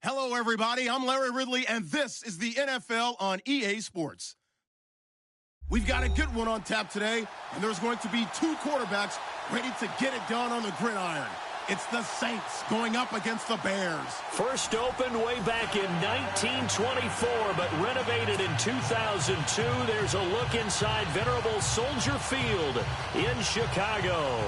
Hello, everybody. I'm Larry Ridley, and this is the NFL on EA Sports. We've got a good one on tap today, and there's going to be two quarterbacks ready to get it done on the gridiron. It's the Saints going up against the Bears. First opened way back in 1924, but renovated in 2002. There's a look inside venerable Soldier Field in Chicago.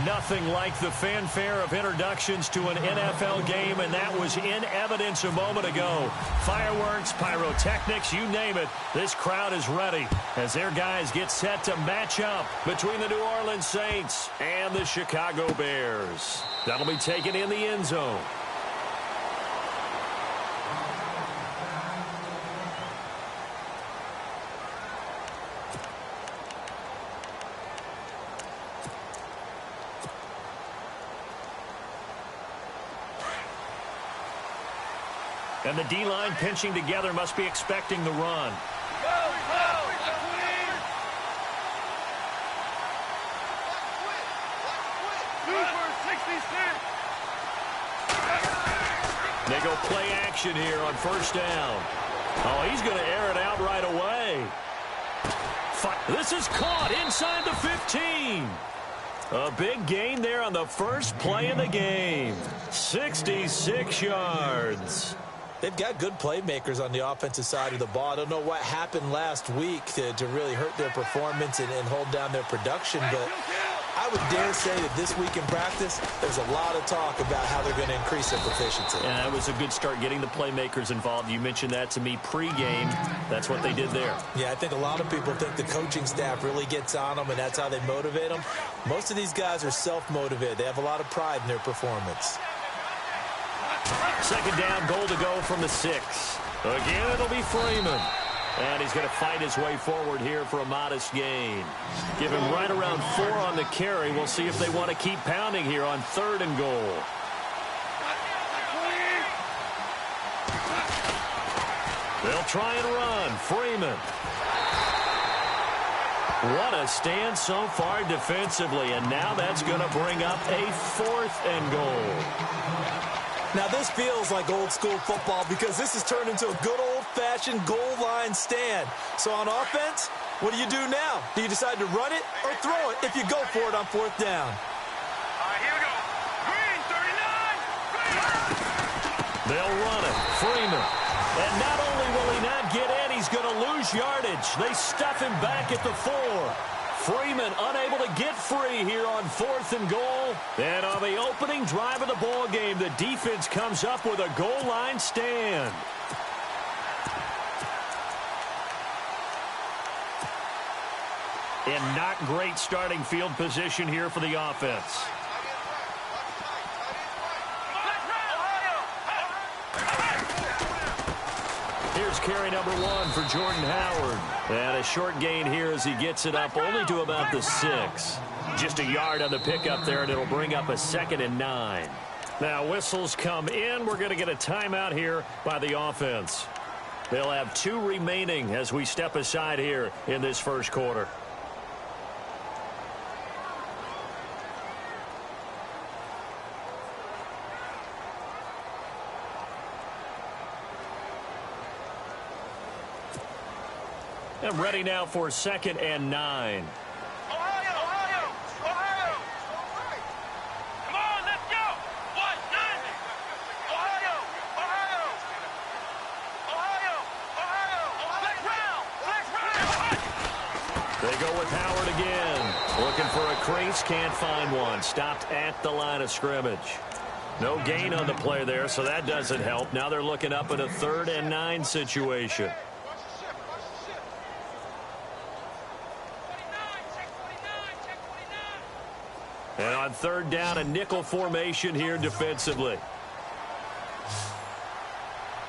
Nothing like the fanfare of introductions to an NFL game, and that was in evidence a moment ago. Fireworks, pyrotechnics, you name it. This crowd is ready as their guys get set to match up between the New Orleans Saints and the Chicago Bears. That'll be taken in the end zone. And the D-line pinching together must be expecting the run. They go play action here on first down. Oh, he's going to air it out right away. This is caught inside the 15. A big gain there on the first play of the game. 66 yards. They've got good playmakers on the offensive side of the ball. I don't know what happened last week to really hurt their performance and hold down their production, but I would dare say that this week in practice, there's a lot of talk about how they're going to increase their proficiency. Yeah, it was a good start getting the playmakers involved. You mentioned that to me pregame. That's what they did there. Yeah, I think a lot of people think the coaching staff really gets on them, and that's how they motivate them. Most of these guys are self-motivated. They have a lot of pride in their performance. Second down, goal to go from the 6. Again, it'll be Freeman. And he's going to fight his way forward here for a modest gain. Give him right around 4 on the carry. We'll see if they want to keep pounding here on 3rd and goal. They'll try and run. Freeman. What a stand so far defensively. And now that's going to bring up a 4th and goal. Now, this feels like old-school football because this has turned into a good old-fashioned goal line stand. So on offense, what do you do now? Do you decide to run it or throw it if you go for it on 4th down? All right, here we go. Green, 39. They'll run it. Freeman. And not only will he not get in, he's going to lose yardage. They stuff him back at the 4. Freeman unable to get free here on 4th and goal. And on the opening drive of the ball game, the defense comes up with a goal line stand. And not great starting field position here for the offense. Here's carry number 1 for Jordan Howard. And a short gain here as he gets it up only to about the 6. Just a yard on the pickup there, and it'll bring up a 2nd and 9. Now whistles come in. We're going to get a timeout here by the offense. They'll have 2 remaining as we step aside here in this first quarter. And ready now for 2nd and 9. Ohio! Come on, let's go! 190! Ohio! They go with Howard again. Looking for a crease, can't find one. Stopped at the line of scrimmage. No gain on the play there, so that doesn't help. Now they're looking up at a 3rd and 9 situation. And on 3rd down, a nickel formation here defensively.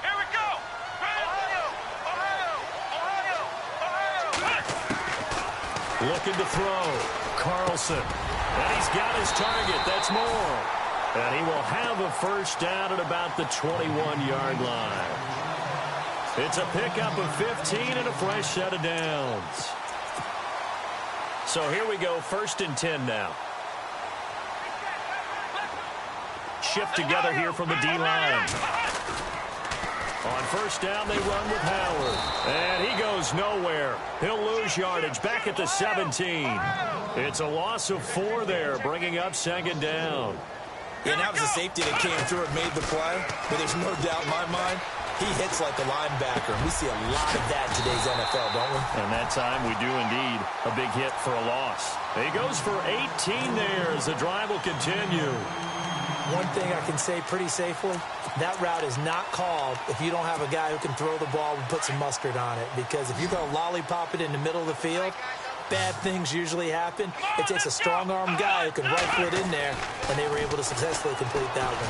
Here we go! Ohio! Looking to throw. Carlson. And he's got his target. That's more. And he will have a first down at about the 21-yard line. It's a pickup of 15 and a fresh set of downs. So here we go, 1st and 10 now. shift together here from the D-line. On first down, they run with Howard. And he goes nowhere. He'll lose yardage back at the 17. It's a loss of 4 there, bringing up second down. Yeah, and that was the safety that came through and made the play. But there's no doubt in my mind, he hits like a linebacker. We see a lot of that in today's NFL, don't we? And that time we do indeed. A big hit for a loss. He goes for 18 there as the drive will continue. One thing I can say pretty safely, that route is not called if you don't have a guy who can throw the ball and put some mustard on it. Because if you're going to lollipop it in the middle of the field, bad things usually happen. It takes a strong-arm guy who can rifle it in there, and they were able to successfully complete that one.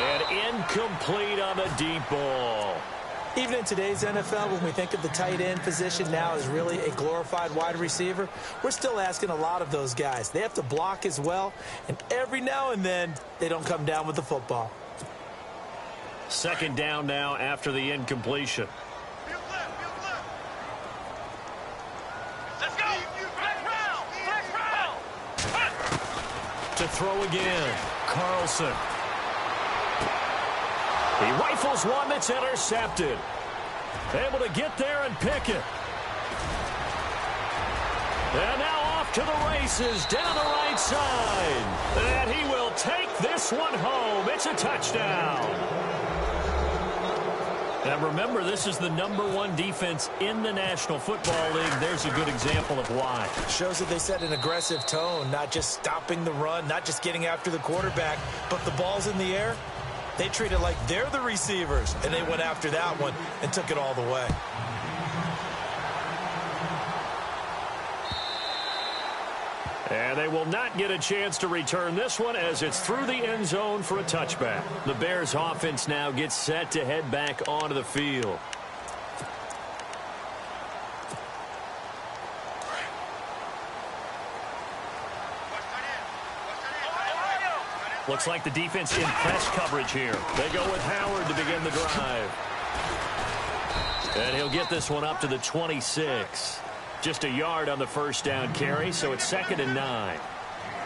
And incomplete on the deep ball. Even in today's NFL, when we think of the tight end position now as really a glorified wide receiver, we're still asking a lot of those guys. They have to block as well, and every now and then, they don't come down with the football. Second down now after the incompletion. Let's go. Flex round. To throw again, Carlson. He rifles one that's intercepted. Able to get there and pick it. And now off to the races down the right side. And he will take this one home. It's a touchdown. And remember, this is the #1 defense in the National Football League. There's a good example of why. Shows that they set an aggressive tone, not just stopping the run, not just getting after the quarterback, but the ball's in the air. They treat it like they're the receivers, and they went after that one and took it all the way. And they will not get a chance to return this one as it's through the end zone for a touchback. The Bears offense now gets set to head back onto the field. Looks like the defense in press coverage here. They go with Howard to begin the drive. And he'll get this one up to the 26. Just a yard on the first down carry, so it's 2nd and 9.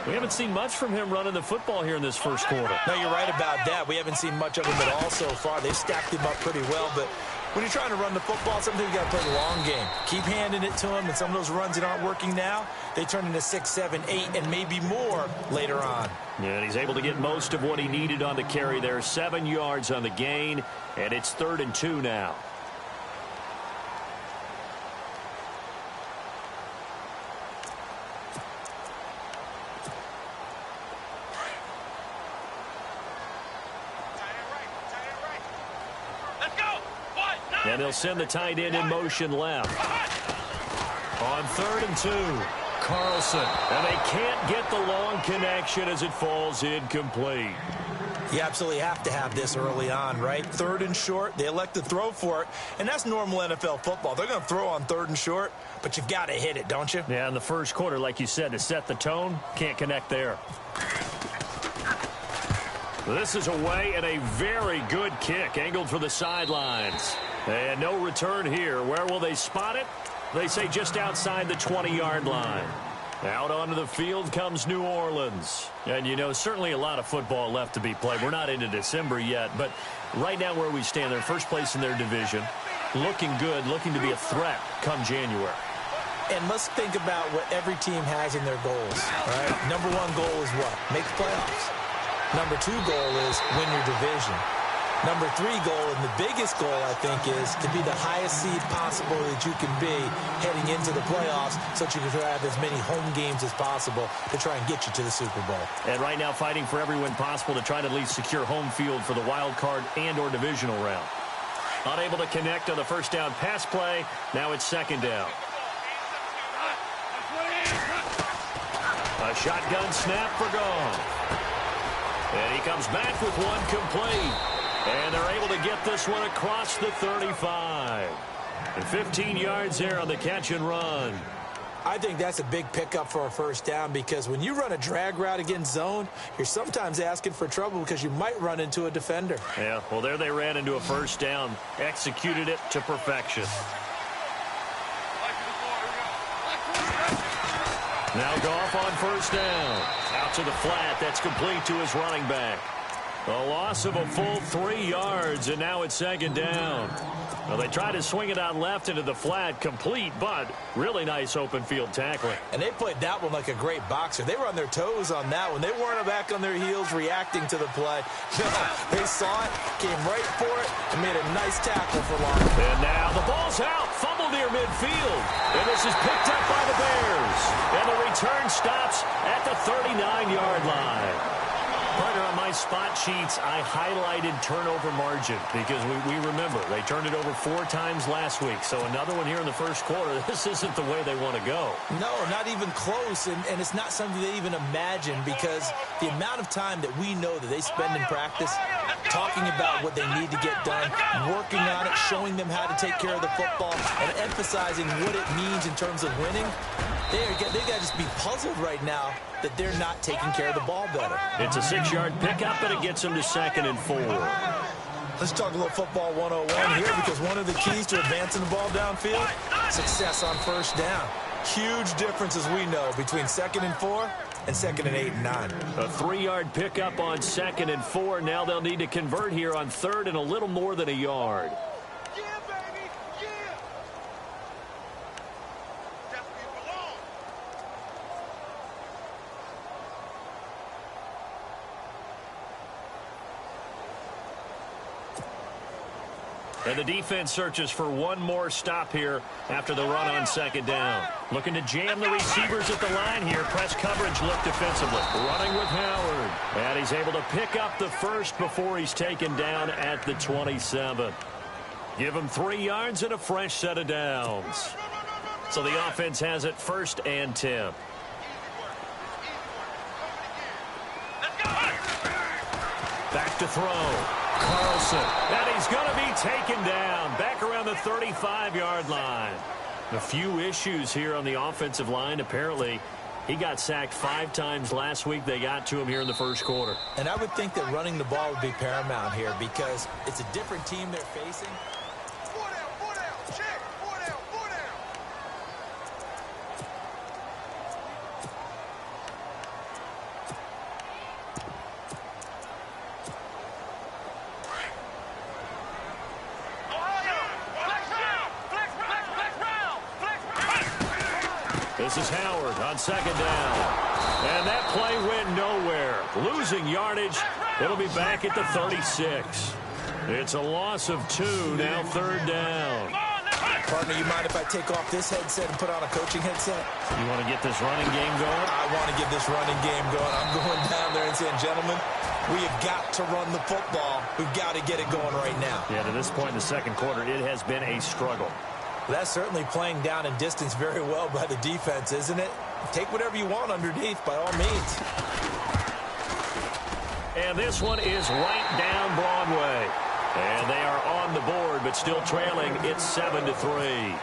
We haven't seen much from him running the football here in this first quarter. No, you're right about that. We haven't seen much of him at all so far. They've stacked him up pretty well, but when you're trying to run the football, sometimes you got to play the long game. Keep handing it to him, and some of those runs that aren't working now, they turn into 6, 7, 8, and maybe more later on. Yeah, and he's able to get most of what he needed on the carry there. 7 yards on the gain, and it's 3rd and 2 now. And they'll send the tight end in motion left. On 3rd and 2, Carlson. And they can't get the long connection as it falls incomplete. You absolutely have to have this early on, right? 3rd and short, they elect to throw for it, and that's normal NFL football. They're going to throw on 3rd and short, but you've got to hit it, don't you? Yeah, in the first quarter, like you said, to set the tone, can't connect there. This is away and a very good kick, angled for the sidelines. And no return here. Where will they spot it? They say just outside the 20-yard line. Out onto the field comes New Orleans. And, you know, certainly a lot of football left to be played. We're not into December yet, but right now where we stand, they're first place in their division. Looking good, looking to be a threat come January. And let's think about what every team has in their goals, right? #1 goal is what? Make the playoffs. #2 goal is win your division. #3 goal, and the biggest goal, I think, is to be the highest seed possible that you can be heading into the playoffs so that you can have as many home games as possible to try and get you to the Super Bowl. And right now fighting for every win possible to try to at least secure home field for the wild card and or divisional round. Unable to connect on the first down pass play. Now it's 2nd down. A shotgun snap for Goff. And he comes back with one complete. And they're able to get this one across the 35. And 15 yards there on the catch and run. I think that's a big pickup for a first down because when you run a drag route against zone, you're sometimes asking for trouble because you might run into a defender. Yeah, well, there they ran into a first down. Executed it to perfection. Now Goff on first down. Out to the flat. That's complete to his running back. A loss of a full 3 yards, and now it's second down. Well, they tried to swing it out left into the flat, complete, but really nice open field tackling. And they played that one like a great boxer. They were on their toes on that one. They weren't back on their heels reacting to the play. No, they saw it, came right for it, and made a nice tackle for long. And now the ball's out, fumbled near midfield. And this is picked up by the Bears. And the return stops at the 39-yard line. Partner, on my spot sheets, I highlighted turnover margin because we remember they turned it over 4 times last week. So another one here in the first quarter. This isn't the way they want to go. No, not even close. And it's not something they even imagine because the amount of time that we know that they spend in practice talking about what they need to get done, working on it, showing them how to take care of the football, and emphasizing what it means in terms of winning. They got to just be puzzled right now that they're not taking care of the ball better. It's a 6-yard pickup, and it gets them to 2nd and 4. Let's talk a little football 101 here because one of the keys to advancing the ball downfield, success on first down. Huge difference, as we know, between 2nd and 4 and 2nd and 8 and 9. A 3-yard pickup on 2nd and 4. Now they'll need to convert here on 3rd and a little more than a yard. And the defense searches for one more stop here after the run on 2nd down. Looking to jam the receivers at the line here. Press coverage look defensively. Running with Howard. And he's able to pick up the first before he's taken down at the 27. Give him 3 yards and a fresh set of downs. So the offense has it 1st and 10. Back to throw. Carlson, and he's going to be taken down back around the 35-yard line. A few issues here on the offensive line. Apparently, he got sacked 5 times last week. They got to him here in the first quarter. And I would think that running the ball would be paramount here because it's a different team they're facing. This is Howard on 2nd down. And that play went nowhere. Losing yardage. It'll be back at the 36. It's a loss of 2. Now 3rd down. Partner, you mind if I take off this headset and put on a coaching headset? You want to get this running game going? I want to get this running game going. I'm going down there and saying, gentlemen, we have got to run the football. We've got to get it going right now. Yeah, to this point in the second quarter, it has been a struggle. That's certainly playing down in distance very well by the defense, isn't it? Take whatever you want underneath, by all means. And this one is right down Broadway. And they are on the board, but still trailing. It's 7-3.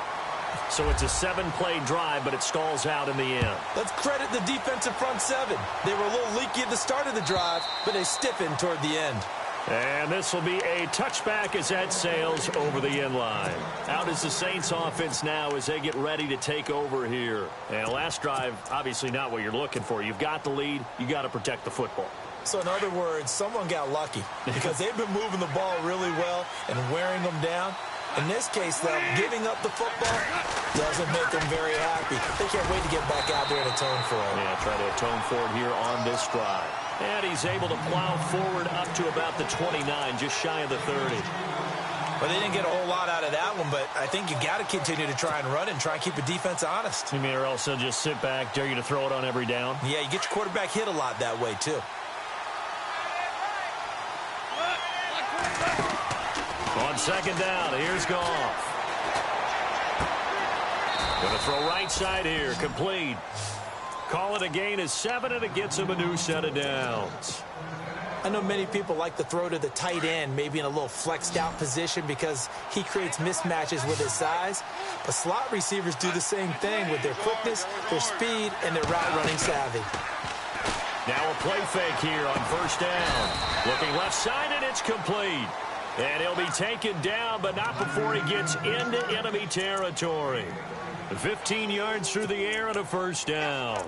So it's a 7-play drive, but it stalls out in the end. Let's credit the defensive front 7. They were a little leaky at the start of the drive, but they stiffened toward the end. And this will be a touchback as that sails over the end line. Out is the Saints offense now as they get ready to take over here. And last drive, obviously not what you're looking for. You've got the lead. You got to protect the football. So in other words, someone got lucky because they've been moving the ball really well and wearing them down. In this case, though, giving up the football doesn't make them very happy. They can't wait to get back out there and atone for it. Yeah, try to atone for it here on this drive. And he's able to plow forward up to about the 29, just shy of the 30. Well, they didn't get a whole lot out of that one, but I think you got to continue to try and run it and try and keep the defense honest. You mean, or else they'll just sit back, dare you to throw it on every down? Yeah, you get your quarterback hit a lot that way, too. On 2nd down, here's Goff. Going to throw right side here, complete. Call it a gain of 7, and it gets him a new set of downs. I know many people like to throw to the tight end, maybe in a little flexed out position because he creates mismatches with his size. But slot receivers do the same thing with their quickness, their speed, and their route running savvy. Now a play fake here on 1st down. Looking left side, and it's complete. And he'll be taken down, but not before he gets into enemy territory. 15 yards through the air and a first down.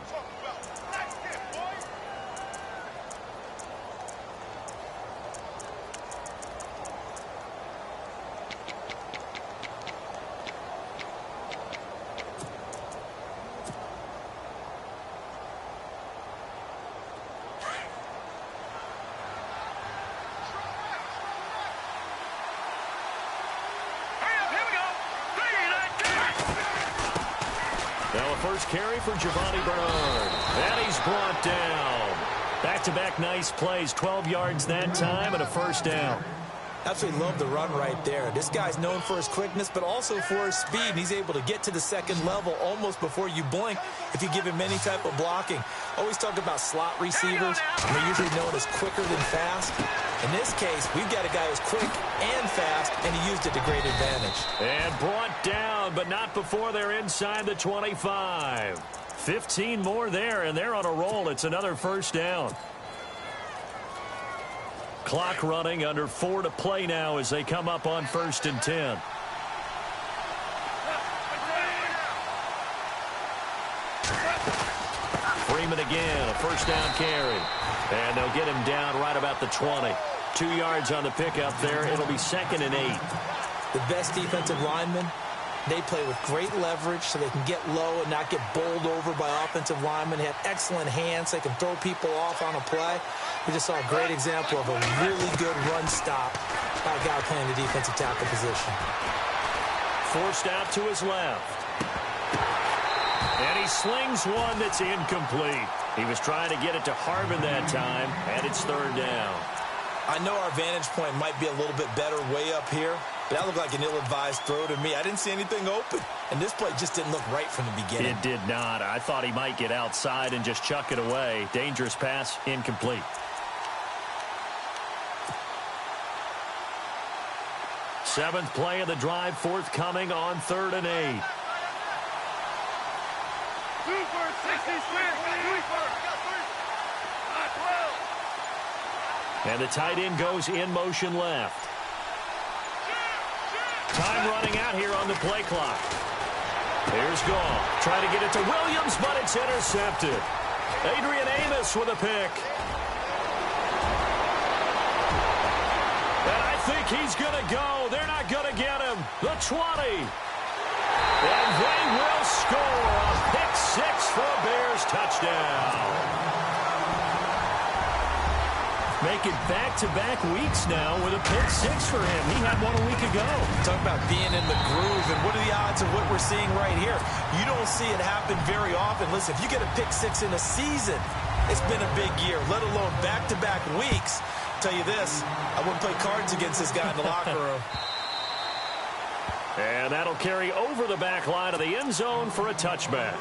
First carry for Giovanni Bernard. And he's brought down. Back-to-back nice plays. 12 yards that time and a first down. Absolutely love the run right there. This guy's known for his quickness, but also for his speed. And he's able to get to the second level almost before you blink if you give him any type of blocking. Always talk about slot receivers, and they're usually known as quicker than fast. In this case, we've got a guy who's quick and fast, and he used it to great advantage. And brought down, but not before they're inside the 25. 15 more there, and they're on a roll. It's another first down. Clock running, under 4 to play now as they come up on 1st and 10. Freeman again, a first down carry. And they'll get him down right about the 20. 2 yards on the pickup there. It'll be 2nd and 8. The best defensive linemen, they play with great leverage so they can get low and not get bowled over by offensive linemen. They have excellent hands. They can throw people off on a play. We just saw a great example of a really good run stop by a guy playing the defensive tackle position. Forced out to his left. And he slings one that's incomplete. He was trying to get it to Harvin that time, and it's 3rd down. I know our vantage point might be a little bit better way up here, but that looked like an ill-advised throw to me. I didn't see anything open, and this play just didn't look right from the beginning. It did not. I thought he might get outside and just chuck it away. Dangerous pass, incomplete. Seventh play of the drive forthcoming on 3rd and 8. And the tight end goes in motion left. Time running out here on the play clock. Here's Gall. Trying to get it to Williams, but it's intercepted. Adrian Amos with a pick. And I think he's going to go. They're not going to get him. The 20. And they will score a pick 6 for a Bears touchdown. Make it back-to-back weeks now with a pick 6 for him. He had one a week ago. Talk about being in the groove, and what are the odds of what we're seeing right here? You don't see it happen very often. Listen, if you get a pick 6 in a season, it's been a big year, let alone back-to-back weeks. I'll tell you this, I wouldn't play cards against this guy in the locker room. And that'll carry over the back line of the end zone for a touchback.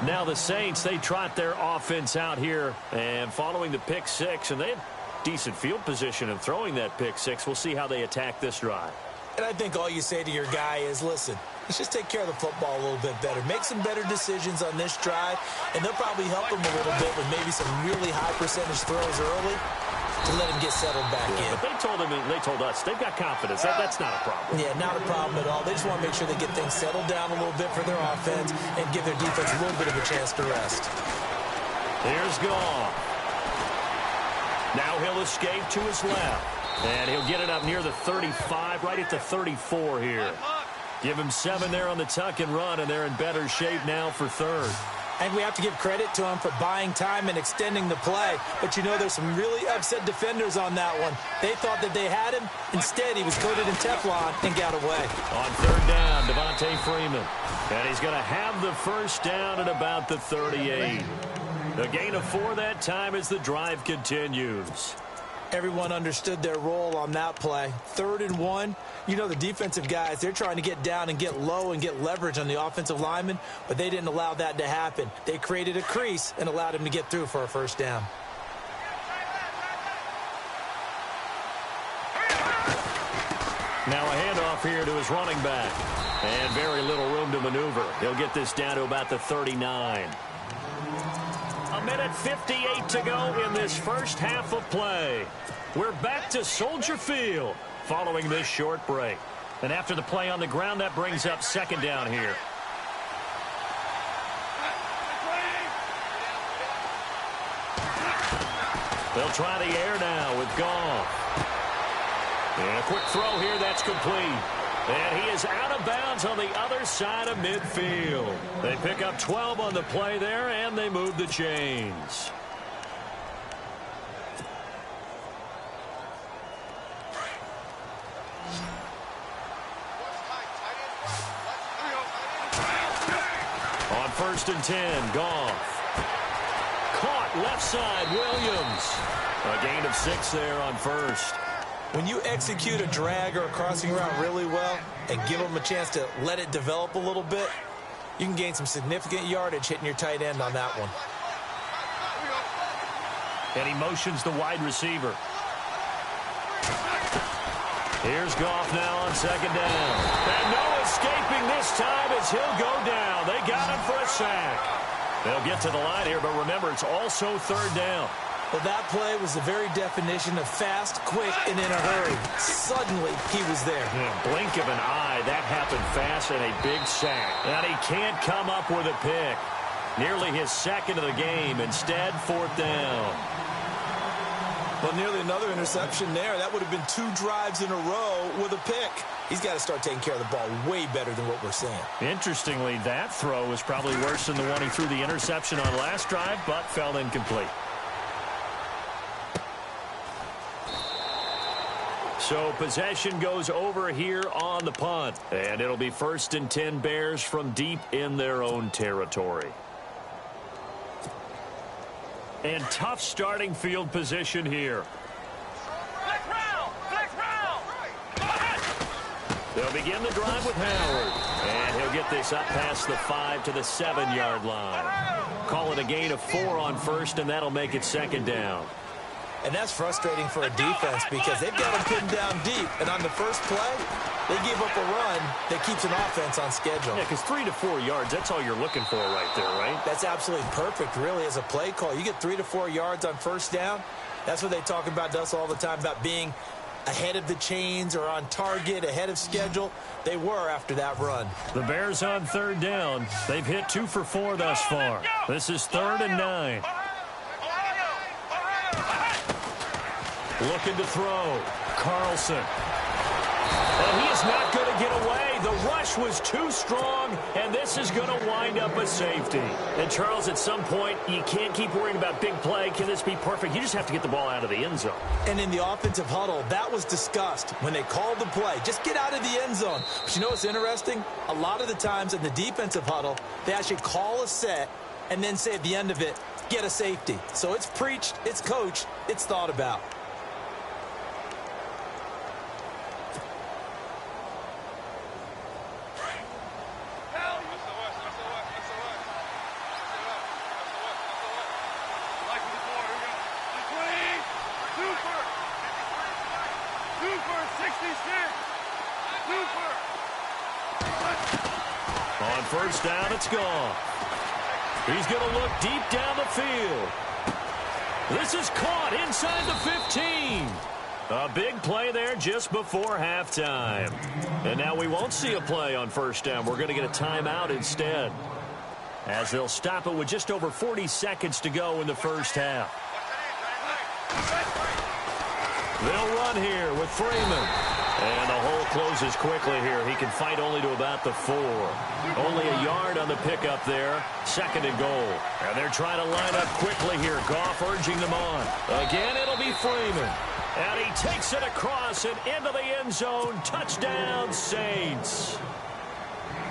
Now the Saints, they trot their offense out here, and following the pick 6, and they have decent field position of throwing that pick 6. We'll see how they attack this drive. And I think all you say to your guy is, listen, let's just take care of the football a little bit better. Make some better decisions on this drive, and they'll probably help him a little bit with maybe some really high percentage throws early to let him get settled back in. But they told us they've got confidence. That's not a problem. Yeah, not a problem at all. They just want to make sure they get things settled down a little bit for their offense and give their defense a little bit of a chance to rest. Here's Gall. Now he'll escape to his left. And he'll get it up near the 35, right at the 34 here. Give him 7 there on the tuck and run, and they're in better shape now for 3rd. And we have to give credit to him for buying time and extending the play. But, you know, there's some really upset defenders on that one. They thought that they had him. Instead, he was coated in Teflon and got away. On 3rd down, Devontae Freeman. And he's going to have the first down at about the 38. The gain of 4 that time as the drive continues. Everyone understood their role on that play. 3rd and 1. You know, the defensive guys, they're trying to get down and get low and get leverage on the offensive lineman, but they didn't allow that to happen. They created a crease and allowed him to get through for a first down. Now a handoff here to his running back. And very little room to maneuver. He'll get this down to about the 39. A minute 58 to go in this first half of play. We're back to Soldier Field following this short break. And after the play on the ground, that brings up second down here. They'll try the air now with Goff. And a quick throw here, that's complete. And he is out of bounds on the other side of midfield. They pick up 12 on the play there, and they move the chains. On 1st and 10, Goff. Caught left side, Williams. A gain of 6 there on 1st. When you execute a drag or a crossing route really well and give them a chance to let it develop a little bit, you can gain some significant yardage hitting your tight end on that one. And he motions the wide receiver. Here's Goff now on 2nd down. And no escaping this time as he'll go down. They got him for a sack. They'll get to the line here, but remember, it's also 3rd down. Well, that play was the very definition of fast, quick, and in a hurry. Suddenly, he was there. Blink of an eye, that happened fast and a big sack. And he can't come up with a pick. Nearly his 2nd of the game. Instead, 4th down. Well, nearly another interception there. That would have been 2 drives in a row with a pick. He's got to start taking care of the ball way better than what we're seeing. Interestingly, that throw was probably worse than the one he threw the interception on last drive, but fell incomplete. So possession goes over here on the punt. And it'll be 1st and 10 Bears from deep in their own territory. And tough starting field position here. They'll begin the drive with Howard. And he'll get this up past the 5 to the 7-yard line. Call it a gain of 4 on 1st, and that'll make it 2nd down. And that's frustrating for a defense because they've got them pinned down deep. And on the first play, they give up a run that keeps an offense on schedule. Yeah, because 3 to 4 yards, that's all you're looking for right there, right? That's absolutely perfect, really, as a play call. You get 3 to 4 yards on 1st down. That's what they talk about to us all the time, about being ahead of the chains or on target, ahead of schedule. They were after that run. The Bears on 3rd down. They've hit 2 for 4 thus far. This is 3rd and 9. Looking to throw. Carlson. And he is not going to get away. The rush was too strong, and this is going to wind up a safety. And, Charles, at some point, you can't keep worrying about big play. Can this be perfect? You just have to get the ball out of the end zone. And in the offensive huddle, that was discussed when they called the play. Just get out of the end zone. But you know what's interesting? A lot of the times in the defensive huddle, they actually call a set and then say at the end of it, get a safety. So it's preached, it's coached, it's thought about. On 1st down, it's gone. He's going to look deep down the field. This is caught inside the 15. A big play there just before halftime. And now we won't see a play on 1st down. We're going to get a timeout instead, as they'll stop it with just over 40 seconds to go in the 1st half. They'll run here with Freeman. And the hole closes quickly here. He can fight only to about the 4. Only a yard on the pickup there. 2nd and goal. And they're trying to line up quickly here. Goff urging them on. Again, it'll be Freeman. And he takes it across and into the end zone. Touchdown, Saints.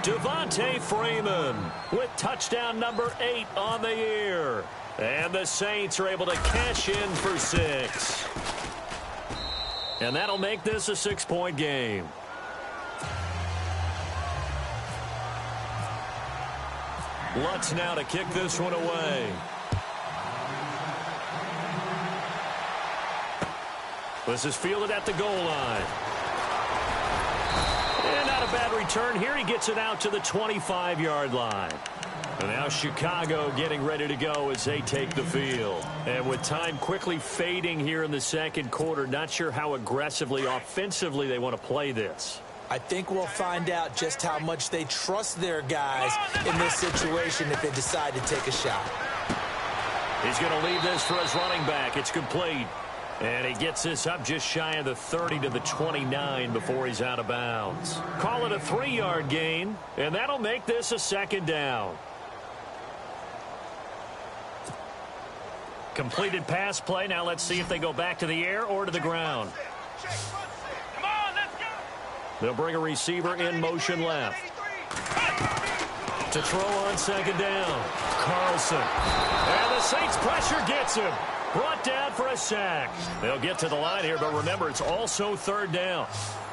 Devontae Freeman with touchdown number 8 on the year. And the Saints are able to cash in for 6. And that'll make this a 6-point game. Lutz now to kick this one away. This is fielded at the goal line. And out not a bad return here. He gets it out to the 25-yard line. And now Chicago getting ready to go as they take the field. And with time quickly fading here in the second quarter, not sure how aggressively, offensively they want to play this. I think we'll find out just how much they trust their guys in this situation if they decide to take a shot. He's going to leave this for his running back. It's complete. And he gets this up just shy of the 30 to the 29 before he's out of bounds. Call it a 3-yard gain, and that'll make this a second down. Completed pass play. Now let's see if they go back to the air or to the ground. Come on, let's go. They'll bring a receiver in motion left. To throw on second down. Carlson. And the Saints pressure gets him. Brought down for a sack. They'll get to the line here, but remember, it's also third down.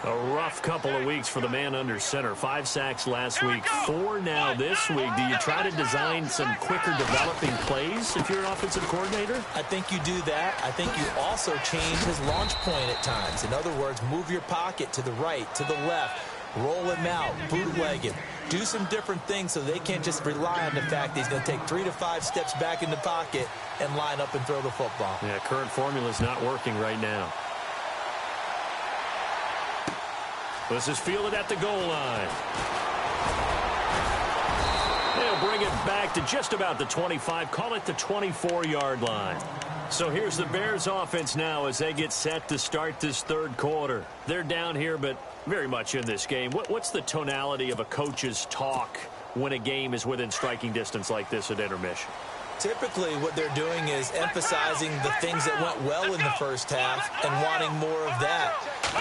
A rough couple of weeks for the man under center. 5 sacks last week, 4 now this week. Do you try to design some quicker developing plays if you're an offensive coordinator? I think you do that. I think you also change his launch point at times. In other words, move your pocket to the right, to the left. Roll him out, bootleg him. Do some different things so they can't just rely on the fact that he's going to take 3 to 5 steps back in the pocket and line up and throw the football. Yeah, current formula is not working right now. This is fielded at the goal line. They'll bring it back to just about the 25. Call it the 24-yard line. So here's the Bears offense now as they get set to start this third quarter. They're down here, but very much in this game. What's the tonality of a coach's talk when a game is within striking distance like this at intermission? Typically, what they're doing is emphasizing the things that went well in the first half and wanting more of that.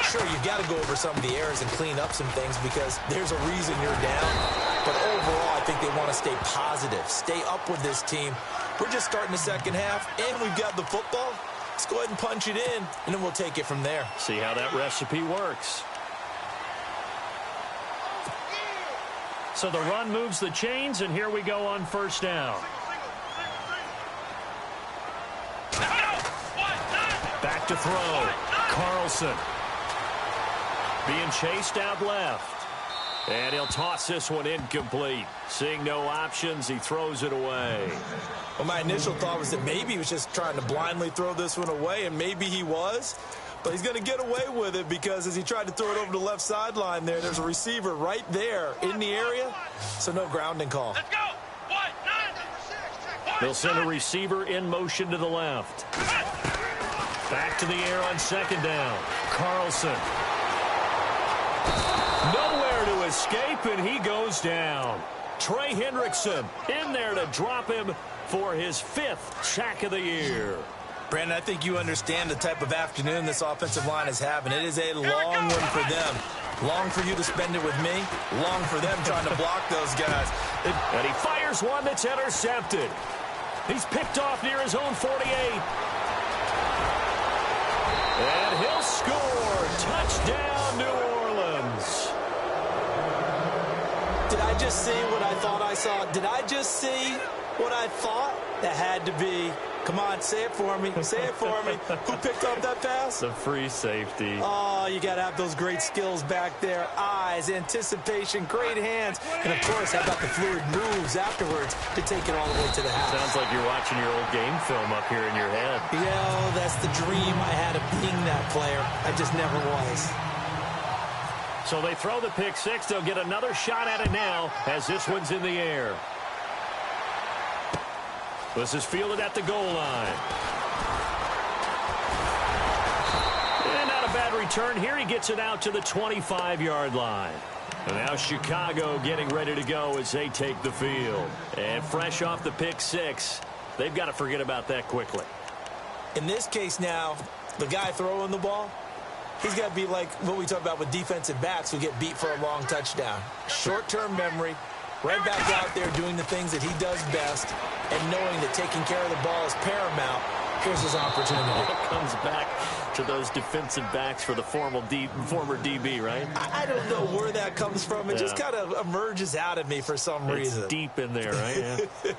Sure, you've got to go over some of the errors and clean up some things because there's a reason you're down. But overall, I think they want to stay positive, stay up with this team. We're just starting the second half, and we've got the football. Let's go ahead and punch it in, and then we'll take it from there. See how that recipe works. So the run moves the chains, and here we go on first down. Back to throw. Carlson. Being chased out left. And he'll toss this one incomplete. Seeing no options, he throws it away. Well, my initial thought was that maybe he was just trying to blindly throw this one away, and maybe he was. But he's going to get away with it because as he tried to throw it over the left sideline there's a receiver right there in the area, so no grounding call. Let's go. 1, 9, They'll send a receiver in motion to the left. Back to the air on second down. Carlson. Nowhere to escape, and he goes down. Trey Hendrickson in there to drop him for his 5th sack of the year. Brandon, I think you understand the type of afternoon this offensive line is having. It is a long one for them. Long for you to spend it with me. Long for them trying to block those guys. And he fires one that's intercepted. He's picked off near his own 48. And he'll score. Touchdown, New Orleans. Did I just see what I thought I saw? Did I just see what I thought? That had to be. Come on, say it for me. Say it for me. Who picked up that pass? The free safety. Oh, you got to have those great skills back there. Eyes, anticipation, great hands. And, of course, how about the fluid moves afterwards to take it all the way to the house? Sounds like you're watching your old game film up here in your head. Yeah, that's the dream I had of being that player. I just never was. So they throw the pick six. They'll get another shot at it now as this one's in the air. This is fielded at the goal line. And not a bad return here. He gets it out to the 25-yard line. And now Chicago getting ready to go as they take the field. And fresh off the pick six, they've got to forget about that quickly. In this case now, the guy throwing the ball, he's got to be like what we talk about with defensive backs who get beat for a long touchdown. Short-term memory, right back out there doing the things that he does best, and knowing that taking care of the ball is paramount. Here's his opportunity. It comes back to those defensive backs for the former DB, right? I don't know where that comes from. It just kind of emerges out of me for some reason. It's deep in there, right? Yeah.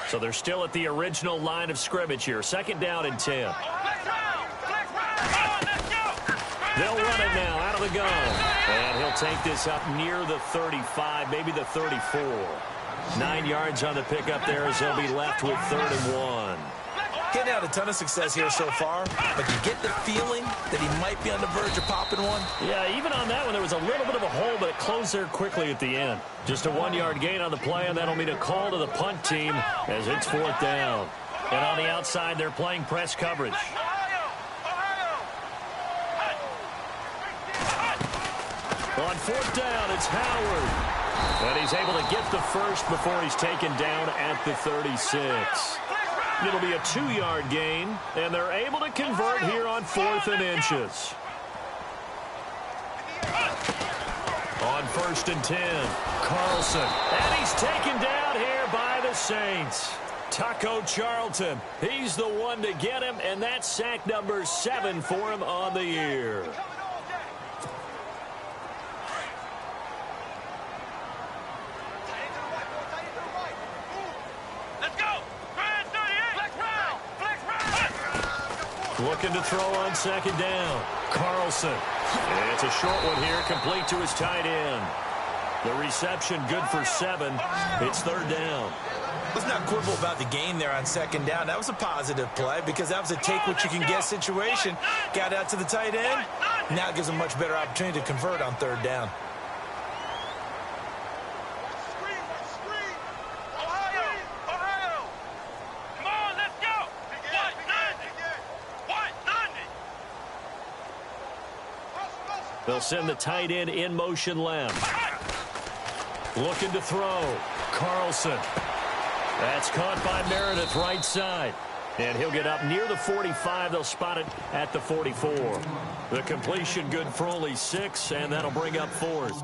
So they're still at the original line of scrimmage here. Second down and 10. They'll run it now out of the gun. And he'll take this up near the 35, maybe the 34. 9 yards on the pickup there as they'll be left with 3rd and 1. Getting out a ton of success here so far, but you get the feeling that he might be on the verge of popping one. Yeah, even on that one, there was a little bit of a hole, but it closed there quickly at the end. Just a 1-yard gain on the play, and that'll mean a call to the punt team as it's 4th down. And on the outside, they're playing press coverage. On 4th down, it's Howard. And he's able to get the first before he's taken down at the 36. It'll be a 2-yard gain, and they're able to convert here on 4th and inches. On 1st and 10, Carlson. And he's taken down here by the Saints. Taco Charlton, he's the one to get him, and that's sack number 7 for him on the year. Looking to throw on 2nd down. Carlson. And it's a short one here, complete to his tight end. The reception good for 7. It's 3rd down. Let's not quibble about the gain there on 2nd down. That was a positive play because that was a take-what-you-can-get situation. Got out to the tight end. Now it gives him a much better opportunity to convert on 3rd down. They'll send the tight end in motion left. Looking to throw. Carlson. That's caught by Meredith right side. And he'll get up near the 45. They'll spot it at the 44. The completion good for only 6, and that'll bring up 4th.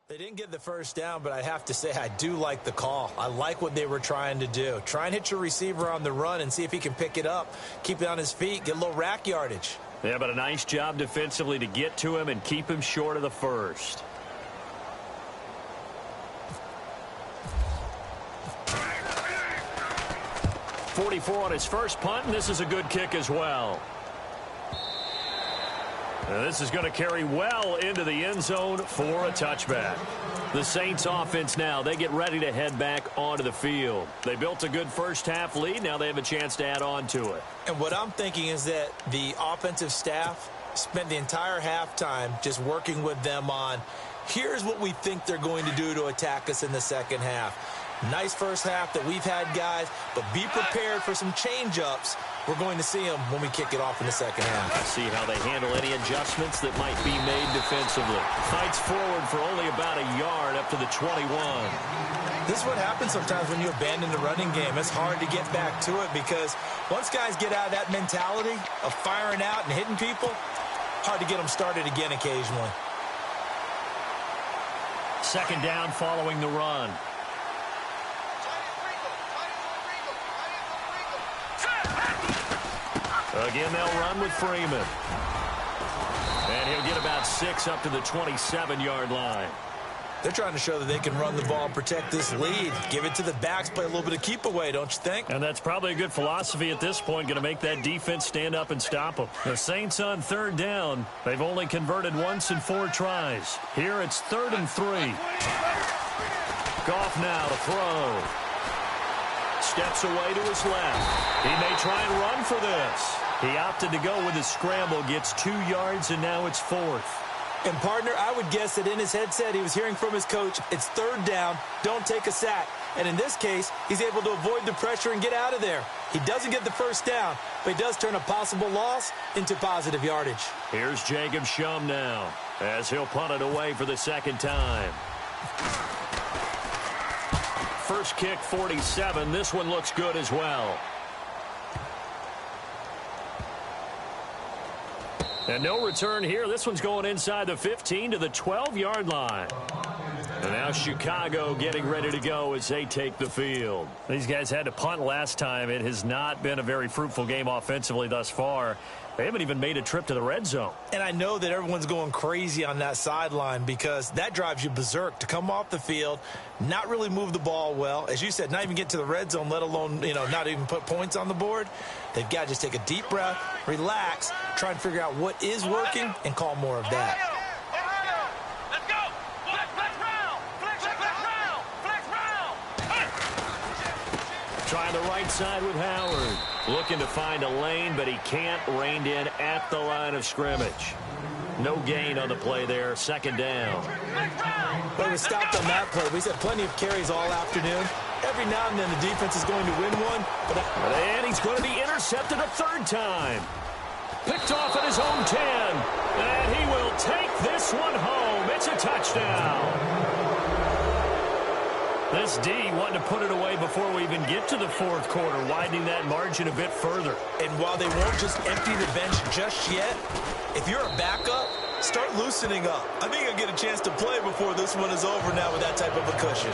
They didn't get the first down, but I have to say I do like the call. I like what they were trying to do. Try and hit your receiver on the run and see if he can pick it up, keep it on his feet, get a little rack yardage. Yeah, but a nice job defensively to get to him and keep him short of the first. .44 on his first punt, and this is a good kick as well. And this is going to carry well into the end zone for a touchback. The Saints offense now, they get ready to head back onto the field. They built a good first half lead. Now they have a chance to add on to it. And what I'm thinking is that the offensive staff spent the entire halftime just working with them on, here's what we think they're going to do to attack us in the second half. Nice first half that we've had, guys, but be prepared for some change-ups. We're going to see them when we kick it off in the second half. See how they handle any adjustments that might be made defensively. Fights forward for only about a yard up to the 21. This is what happens sometimes when you abandon the running game. It's hard to get back to it because once guys get out of that mentality of firing out and hitting people, hard to get them started again occasionally. 2nd down following the run. Again, they'll run with Freeman. And he'll get about 6 up to the 27-yard line. They're trying to show that they can run the ball and protect this lead. Give it to the backs, play a little bit of keep away, don't you think? And that's probably a good philosophy at this point, going to make that defense stand up and stop them. The Saints on 3rd down. They've only converted once in 4 tries. Here it's 3rd and 3. Goff now to throw. Steps away to his left. He may try and run for this. He opted to go with his scramble, gets 2 yards, and now it's 4th. And, partner, I would guess that in his headset he was hearing from his coach, it's 3rd down, don't take a sack. And in this case, he's able to avoid the pressure and get out of there. He doesn't get the first down, but he does turn a possible loss into positive yardage. Here's Jacob Shum now as he'll punt it away for the 2nd time. First kick, 47. This one looks good as well. And no return here. This one's going inside the 15 to the 12-yard line. And now Chicago getting ready to go as they take the field. These guys had to punt last time. It has not been a very fruitful game offensively thus far. They haven't even made a trip to the red zone. And I know that everyone's going crazy on that sideline because that drives you berserk to come off the field, not really move the ball well. As you said, not even get to the red zone, let alone, not even put points on the board. They've got to just take a deep breath, relax, try and figure out what is working and call more of that. Let's go. Flex round. Trying the right side with Howard. Looking to find a lane, but he can't. Reined in at the line of scrimmage. No gain on the play there. Second down. But we stopped on that play. We've had plenty of carries all afternoon. Every now and then the defense is going to win one. And he's going to be intercepted a third time. Picked off at his own 10. And he will take this one home. It's a touchdown. This D wanting to put it away before we even get to the fourth quarter, widening that margin a bit further. And while they won't just empty the bench just yet, if you're a backup, start loosening up. I think you'll get a chance to play before this one is over now with that type of a cushion.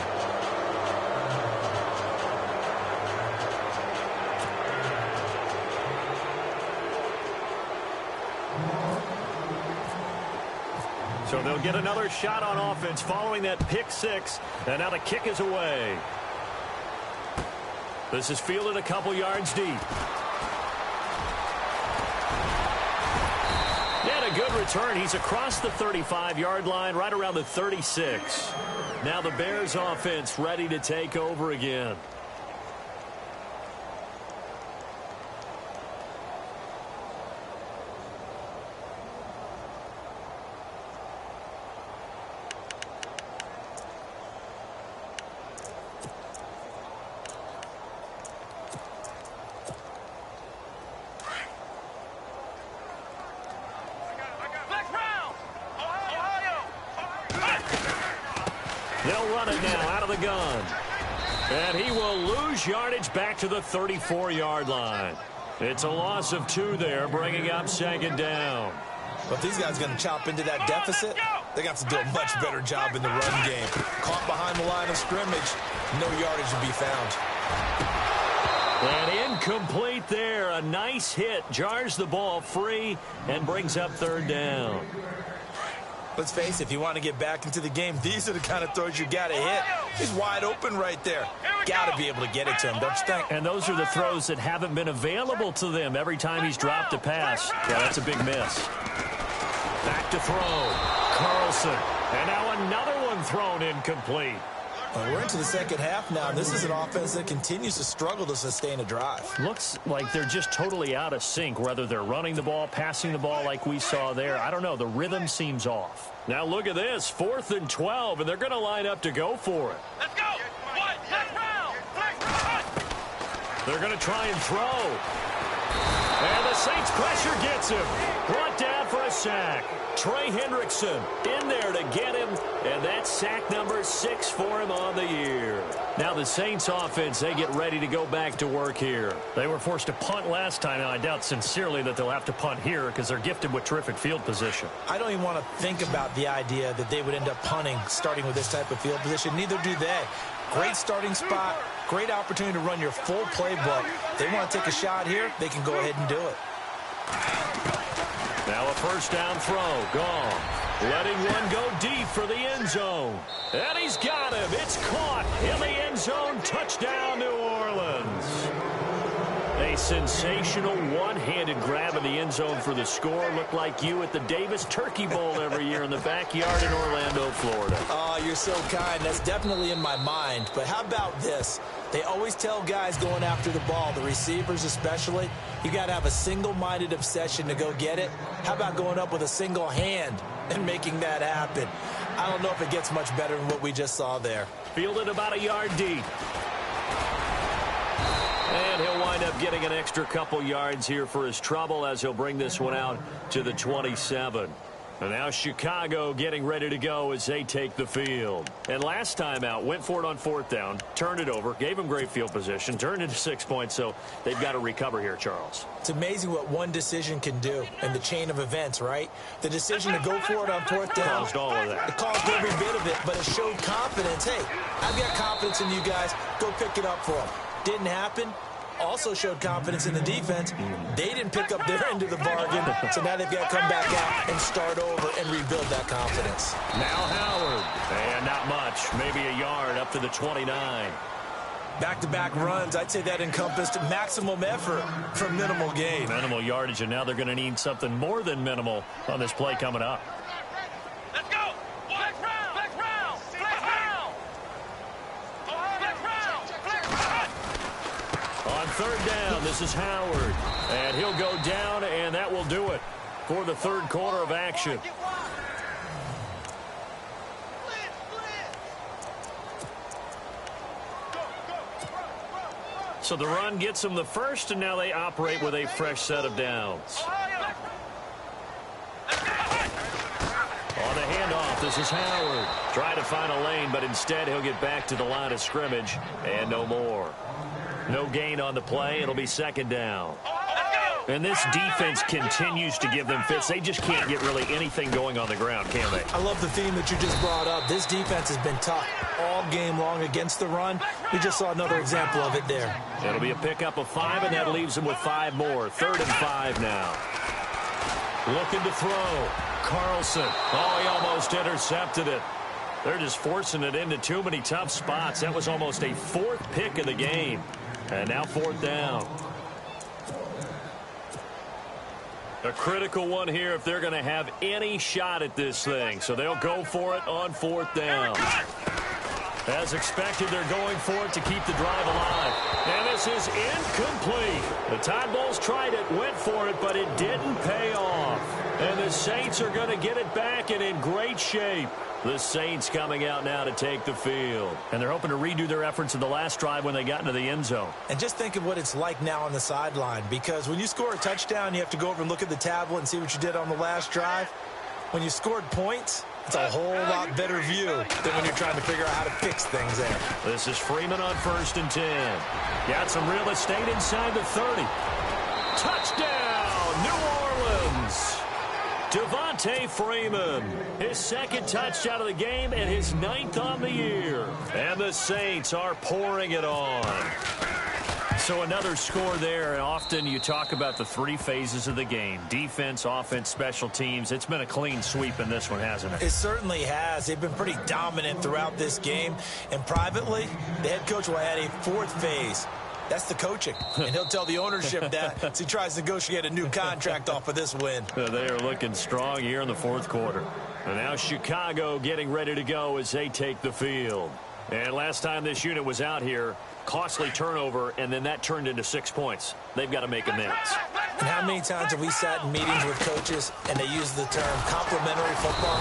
So they'll get another shot on offense following that pick six. And now the kick is away. This is fielded a couple yards deep. And a good return. He's across the 35-yard line, right around the 36. Now the Bears offense ready to take over again. They'll run it now out of the gun. And he will lose yardage back to the 34-yard line. It's a loss of 2 there, bringing up second down. But if these guys are going to chop into that deficit, they got to do a much better job in the run game. Caught behind the line of scrimmage, no yardage to be found. And incomplete there. A nice hit. Jars the ball free and brings up third down. Let's face it, if you want to get back into the game, these are the kind of throws you got to hit. He's wide open right there. Got to be able to get it to him, don't you think? And those are the throws that haven't been available to them every time he's dropped a pass. Yeah, that's a big miss. Back to throw. Carlson. And now another one thrown incomplete. Well, we're into the second half now, and this is an offense that continues to struggle to sustain a drive. Looks like they're just totally out of sync, whether they're running the ball, passing the ball like we saw there. I don't know. The rhythm seems off. Now look at this. 4th and 12, and they're going to line up to go for it. Let's go. Flex round. They're going to try and throw. And the Saints pressure gets him. Brought down for a sack. Trey Hendrickson in there to get him, and that's sack number 6 for him on the year. Now the Saints offense, they get ready to go back to work here. They were forced to punt last time, and I doubt sincerely that they'll have to punt here because they're gifted with terrific field position. I don't even want to think about the idea that they would end up punting starting with this type of field position. Neither do they. Great starting spot, great opportunity to run your full playbook. They want to take a shot here, they can go ahead and do it. Now a first down throw, gone. Letting one go deep for the end zone. And he's got him. It's caught in the end zone. Touchdown, New Orleans. A sensational one-handed grab in the end zone for the score. Looked like you at the Davis Turkey Bowl every year in the backyard in Orlando, Florida. Oh, you're so kind. That's definitely in my mind. But how about this? They always tell guys going after the ball, the receivers especially, you got to have a single-minded obsession to go get it. How about going up with a single hand and making that happen? I don't know if it gets much better than what we just saw there. Fielded about a yard deep. And he'll wind up getting an extra couple yards here for his trouble as he'll bring this one out to the 27. And now Chicago getting ready to go as they take the field. And last time out, went for it on 4th down, turned it over, gave them great field position, turned into 6 points, so they've got to recover here, Charles. It's amazing what one decision can do in the chain of events, right? The decision to go for it on 4th down. Caused all of that. It caused every bit of it, but it showed confidence. Hey, I've got confidence in you guys. Go pick it up for them. Didn't happen. Also showed confidence in the defense. They didn't pick up their end of the bargain, so now they've got to come back out and start over and rebuild that confidence. Now Howard, and not much, maybe a yard up to the 29. Back-to-back runs, I'd say that encompassed maximum effort for minimal gain. Minimal yardage, and now they're going to need something more than minimal on this play coming up. Let's go. Flex round. Flex round. Flex round. Flex round. Flex round. On 3rd down, this is Howard. And he'll go down, and that will do it for the 3rd quarter of action. So the run gets them the first, and now they operate with a fresh set of downs. On the handoff, this is Howard. Try to find a lane, but instead he'll get back to the line of scrimmage, and no more. No gain on the play. It'll be 2nd down. And this defense continues to give them fits. They just can't get really anything going on the ground, can they? I love the theme that you just brought up. This defense has been tough all game long against the run. We just saw another example of it there. It'll be a pickup of 5, and that leaves them with 5 more. 3rd and 5 now. Looking to throw. Carlson. Oh, he almost intercepted it. They're just forcing it into too many tough spots. That was almost a 4th pick of the game. And now 4th down. A critical one here if they're going to have any shot at this thing. So they'll go for it on 4th down. As expected, they're going for it to keep the drive alive. And this is incomplete. The Tide Bulls tried it, went for it, but it didn't pay off. And the Saints are going to get it back and in great shape. The Saints coming out now to take the field. And they're hoping to redo their efforts in the last drive when they got into the end zone. And just think of what it's like now on the sideline, because when you score a touchdown, you have to go over and look at the tablet and see what you did on the last drive. When you scored points, it's a whole lot better view than when you're trying to figure out how to fix things there. This is Freeman on 1st and 10. Got some real estate inside the 30. Touchdown, New Orleans. Devontae Freeman, his 2nd touchdown of the game and his 9th on the year. And the Saints are pouring it on. So another score there, and often you talk about the 3 phases of the game. Defense, offense, special teams. It's been a clean sweep in this one, hasn't it? It certainly has. They've been pretty dominant throughout this game. And privately, the head coach will add a 4th phase. That's the coaching, and he'll tell the ownership that as he tries to negotiate a new contract off of this win. They are looking strong here in the 4th quarter. And now Chicago getting ready to go as they take the field. And last time this unit was out here, costly turnover, and then that turned into 6 points. They've got to make amends. And how many times have we sat in meetings with coaches and they use the term complementary football?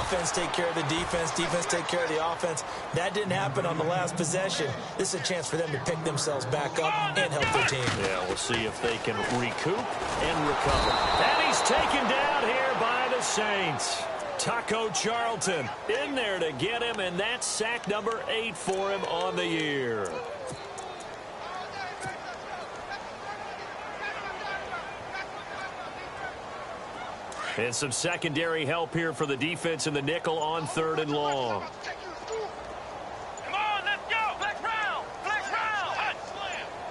Offense take care of the defense, defense take care of the offense. That didn't happen on the last possession. This is a chance for them to pick themselves back up and help their team. Yeah, we'll see if they can recoup and recover. And he's taken down here by the Saints. Taco Charlton in there to get him, and that's sack number 8 for him on the year. And some secondary help here for the defense in the nickel on 3rd and long. Come on, let's go. Flex round. Flex round.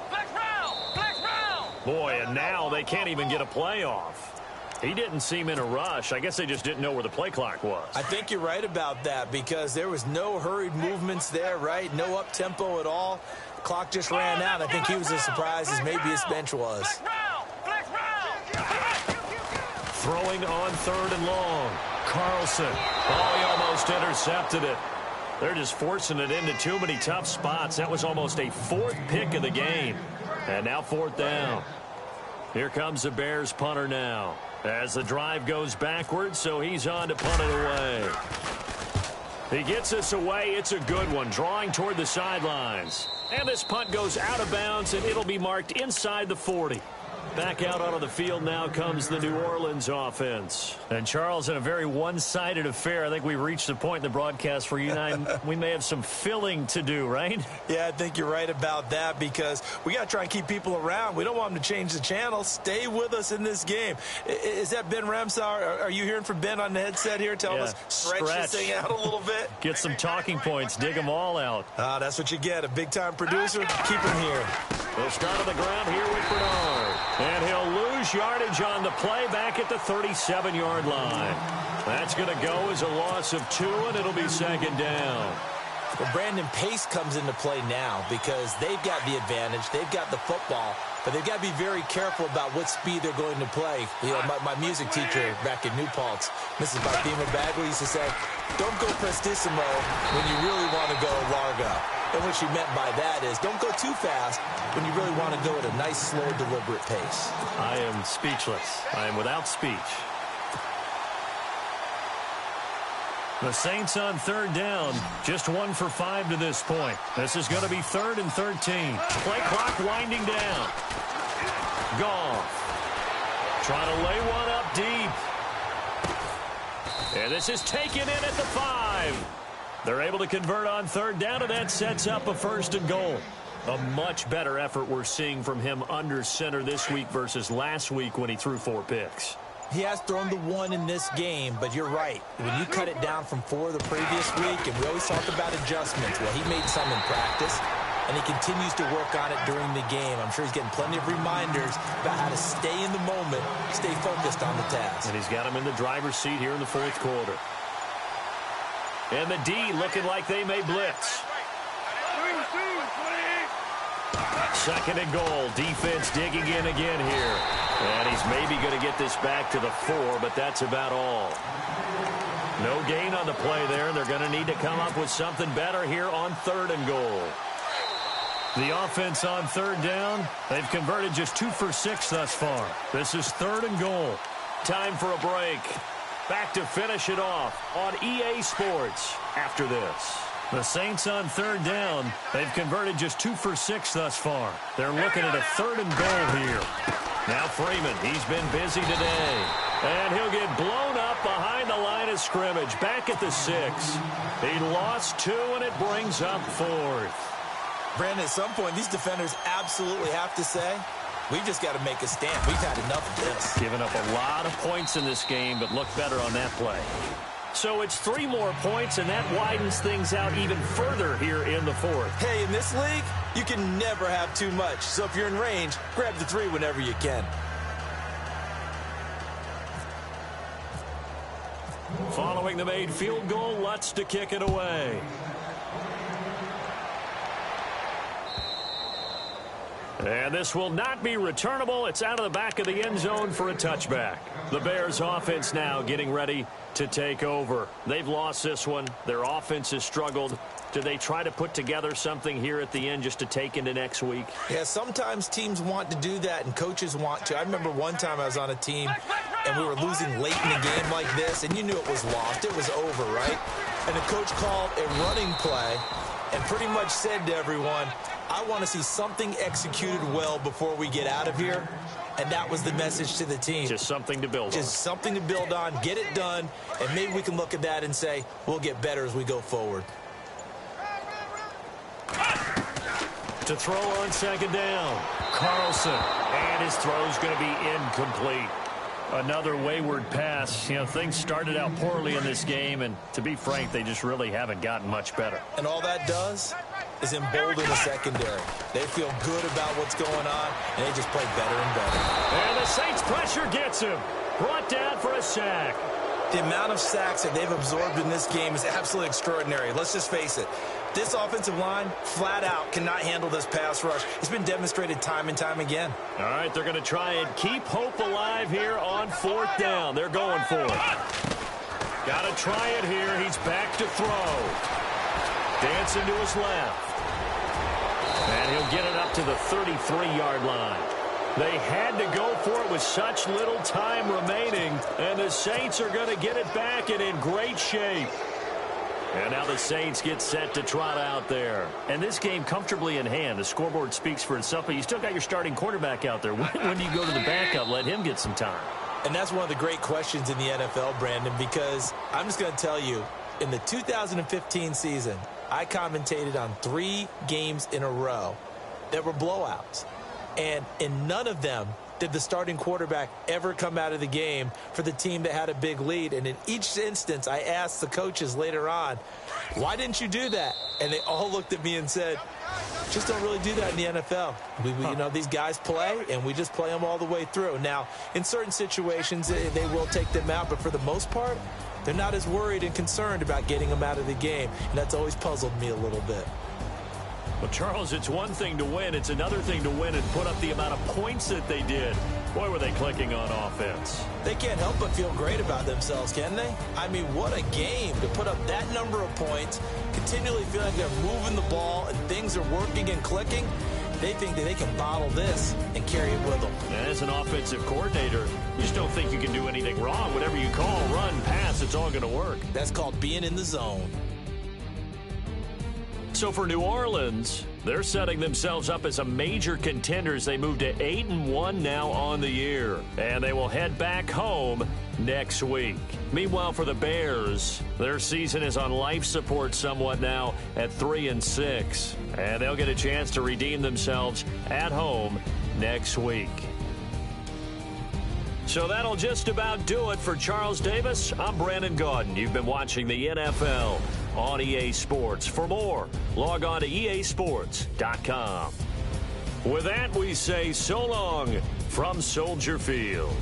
Flex round. Flex round. Boy, and now they can't even get a play off. He didn't seem in a rush. I guess they just didn't know where the play clock was. I think you're right about that because there was no hurried movements there, right? No up-tempo at all. The clock just ran out. I think he was as surprised as maybe his bench was. Flex round. Flex round. Throwing on 3rd and long. Carlson. Oh, he almost intercepted it. They're just forcing it into too many tough spots. That was almost a 4th pick of the game. And now 4th down. Here comes the Bears punter now. As the drive goes backwards, so he's on to punt it away. He gets this away. It's a good one, drawing toward the sidelines. And this punt goes out of bounds, and it'll be marked inside the 40. Back out onto the field now comes the New Orleans offense. And, Charles, in a very one-sided affair, I think we've reached the point in the broadcast where you and I, we may have some filling to do, right? Yeah, I think you're right about that because we got to try and keep people around. We don't want them to change the channel. Stay with us in this game. Is that Ben Ramsauer? Are you hearing from Ben on the headset here telling us stretch this thing out a little bit? Get some talking points. Dig them all out. That's what you get. A big-time producer. Keep him here. They'll start on the ground here with Bernard. And he'll lose yardage on the play back at the 37-yard line. That's going to go as a loss of 2, and it'll be second down. Well, Brandon, pace comes into play now because they've got the advantage. They've got the football, but they've got to be very careful about what speed they're going to play. You know, my music teacher back in New Paltz, Mrs. Fatima Bagley, used to say, don't go prestissimo when you really want to go largo. And what she meant by that is don't go too fast when you really want to go at a nice, slow, deliberate pace. I am speechless. I am without speech. The Saints on third down, just 1 for 5 to this point. This is going to be 3rd and 13. Play clock winding down. Goff. Trying to lay one up deep. And this is taken in at the 5. They're able to convert on third down, and that sets up a 1st and goal. A much better effort we're seeing from him under center this week versus last week when he threw 4 picks. He has thrown the 1 in this game, but you're right. When you cut it down from 4 the previous week, and we always talk about adjustments, well, he made some in practice, and he continues to work on it during the game. I'm sure he's getting plenty of reminders about how to stay in the moment, stay focused on the task. And he's got him in the driver's seat here in the 4th quarter. And the D looking like they may blitz. 2nd and goal. Defense digging in again here. And he's maybe going to get this back to the 4, but that's about all. No gain on the play there. They're going to need to come up with something better here on 3rd and goal. The offense on 3rd down, they've converted just 2 for 6 thus far. This is 3rd and goal. Time for a break. Back to finish it off on EA Sports after this. The Saints on 3rd down, they've converted just 2 for 6 thus far. They're looking at a 3rd and goal here. Now Freeman, he's been busy today. And he'll get blown up behind the line of scrimmage, back at the 6. He lost 2, and it brings up 4th. Brandon, at some point, these defenders absolutely have to say, we've just got to make a stand. We've had enough of this. Giving up a lot of points in this game, but look better on that play. So it's 3 more points, and that widens things out even further here in the 4th. Hey, in this league, you can never have too much. So if you're in range, grab the 3 whenever you can. Following the made field goal, Lutz to kick it away. And this will not be returnable. It's out of the back of the end zone for a touchback. The Bears offense now getting ready to take over. They've lost this one. Their offense has struggled. Do they try to put together something here at the end just to take into next week? Yeah, sometimes teams want to do that and coaches want to. I remember one time I was on a team and we were losing late in the game like this, and you knew it was lost. It was over, right? And the coach called a running play and pretty much said to everyone, I want to see something executed well before we get out of here. And that was the message to the team. Just something to build on. Just something to build on, get it done, and maybe we can look at that and say, we'll get better as we go forward. To throw on 2nd down, Carlson. And his throw's going to be incomplete. Another wayward pass. You know, things started out poorly in this game, and to be frank, they just really haven't gotten much better. And all that does is embolden the secondary. They feel good about what's going on, and they just play better and better. And the Saints pressure gets him. Brought down for a sack. The amount of sacks that they've absorbed in this game is absolutely extraordinary. Let's just face it. This offensive line, flat out, cannot handle this pass rush. It's been demonstrated time and time again. All right, they're going to try and keep hope alive here on 4th down. They're going for it. Got to try it here. He's back to throw. Dancing to his left. And he'll get it up to the 33-yard line. They had to go for it with such little time remaining, and the Saints are going to get it back and in great shape. And now the Saints get set to trot out there. And this game comfortably in hand. The scoreboard speaks for itself, but you still got your starting quarterback out there. When do you go to the backup? Let him get some time. And that's one of the great questions in the NFL, Brandon, because I'm just going to tell you, in the 2015 season, I commentated on 3 games in a row that were blowouts. And in none of them did the starting quarterback ever come out of the game for the team that had a big lead. And in each instance, I asked the coaches later on, why didn't you do that? And they all looked at me and said, just don't really do that in the NFL. You know, these guys play, and we just play them all the way through. Now, in certain situations, they will take them out, but for the most part, they're not as worried and concerned about getting them out of the game. And that's always puzzled me a little bit. Well, Charles, it's one thing to win. It's another thing to win and put up the amount of points that they did. Boy, were they clicking on offense. They can't help but feel great about themselves, can they? I mean, what a game to put up that number of points, continually feeling like they're moving the ball and things are working and clicking. They think that they can bottle this and carry it with them. As an offensive coordinator, you just don't think you can do anything wrong. Whatever you call, run, pass, it's all going to work. That's called being in the zone. So for New Orleans, they're setting themselves up as a major contender as they move to 8-1 now on the year. And they will head back home next week. Meanwhile, for the Bears, their season is on life support somewhat now at 3-6. And they'll get a chance to redeem themselves at home next week. So that'll just about do it for Charles Davis. I'm Brandon Gaudin. You've been watching the NFL on EA Sports. For more, log on to easports.com. With that, we say so long from Soldier Field.